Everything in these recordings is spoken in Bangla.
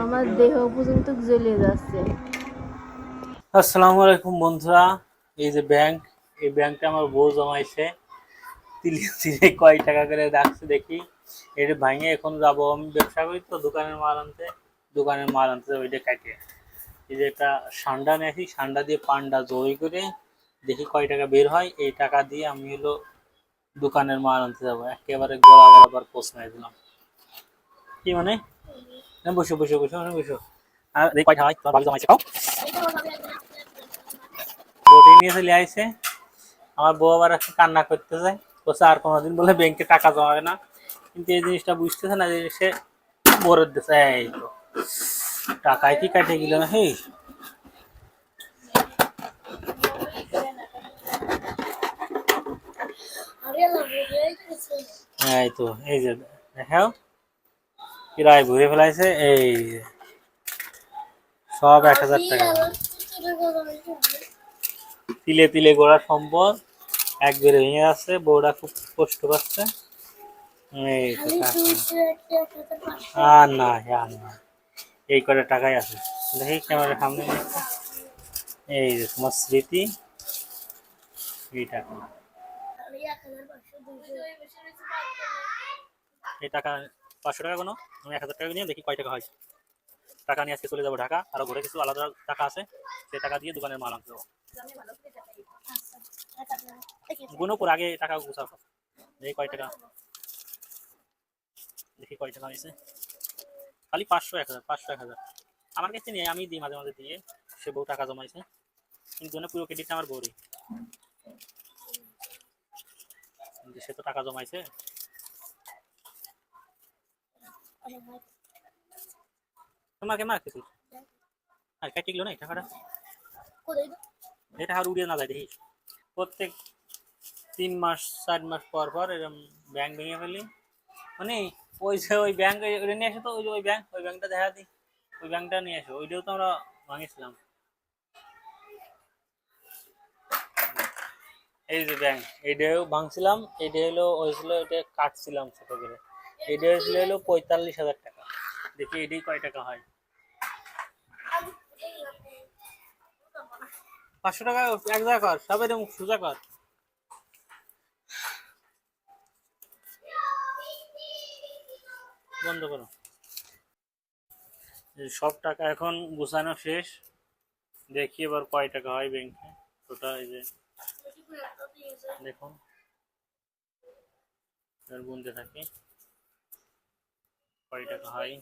আমার দেহ পর্যন্ত জ্বলে যাচ্ছে। আসসালামু আলাইকুম বন্ধুরা। এই যে ব্যাংক, এই ব্যাংকটা আমার বউ জমাইছে। তিলে তিলে কয় টাকা করে রাখছে দেখি। এটা ভাঙে এখন যাবো, আমি ব্যবসা করি তো, দোকানের মাল আনতে যাবো। এটা কাটে এই যে একটা সান্ডা নিয়েছি, সান্ডা দিয়ে পান্ডা জড়ি করে দেখি কয় টাকা বের হয়। এই টাকা দিয়ে আমি হলো দোকানের মাল আনতে যাবো। একেবারে গলা বরাবর পোষ মেরে দিলাম। কি মানে? বসো বসো বসো বসো। আর দেখি কয়টা হয়, তোমার ভাবি জমাইছে খাও। বটি নিয়ে চলে আইছে। আমার বউ আবার কান্না করতে যায়, বলছে আর কোনোদিন বলে ব্যাংকে টাকা জমাবে না। কিন্তু এই জিনিসটা বুঝতেছে না যে সে বরদ দিচ্ছে। এই তো টাকায় কি কাটে গেল না? হে, এই তো এই যে দেখাও কিরায় ঘুরে ফেলাইছে। এই যে সব 1000 টাকা, তিলে তিলে গোড়া সম্পদ একবারে ভেঙে আছে। বউটা খুব কষ্ট পাচ্ছে। এই তো আর না, আর না, এই কটা টাকাই আছে। দেখি ক্যামেরার সামনে নিয়ে একটু। এই যে তোমার স্মৃতি, এই টাকা, এই টাকা 500 টাকা কোনো, আমি 1000 টাকা নিয়ে দেখি কয় টাকা হয়। টাকা নিয়ে আজকে চলে যাবো ঢাকা, আরো ঘরে কিছু আলাদা টাকা আছে, সেই টাকা দিয়ে দোকানের মাল আনতে যাবো। গুনো করে আগে টাকা গুছাও। দেখি কয় টাকা, দেখি কয় টাকা হয়েছে। খালি 500 1000, 500 1000 আমার কাছে নিয়ে আমি দিই, মাঝে মাঝে দিয়ে। সে বউ টাকা জমাইছে, কিন্তু পুরো ক্রেডিটটা আমার বউরই। সে তো টাকা জমাইছে। তোমার কেমন কিছু আর কাটি গেল না টাকাটা, এটা আর উড়িয়ে না যায় দেখি। প্রত্যেক 3 মাস 4 মাস পর পর এরকম ব্যাংক ভেঙে ফেলি। মানে ওই যে ওই ব্যাংক নিয়ে আসে, তো ওই যে ওই ব্যাংকটা দেখা দিই, ওই ব্যাংকটা নিয়ে আসো। ওইটাও তো আমরা ভাঙিয়েছিলাম। এই যে ব্যাংক, এইটাও ভাঙছিলাম। এইটা হলো হয়েছিল, এটা কাটছিলাম ছোট করে। এইটা হয়েছিল হলো 45,000 টাকা। দেখি এটাই কয় টাকা হয়। 500 টাকা এক জায়গা কর, সব এরকম সোজা কর। বন্ধ করো। সব টাকা এখন গুছানো শেষ। দেখি এবার কয় টাকা হয় ব্যাংকে টোটাল। এই যে দেখুন, এবার গুনতে থাকি কয় টাকা হয়।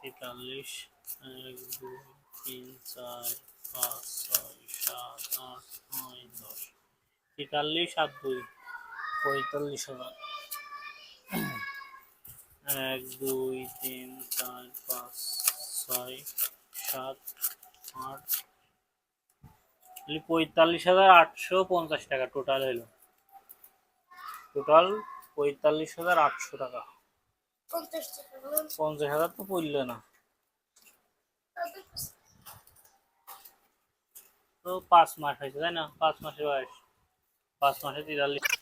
43, 1 2 3 4 5 6 7 8 9 10, 43 আর 2 45,000। 1 2 3 4 5 6 7 8, 45,850 টাকা টোটাল হলো। টোটাল 45,800 টাকা। 50,000 তো পড়লো না। তো 5 মাস হয়েছে তাই না? 5 মাসের বয়স, 5 মাসে 43।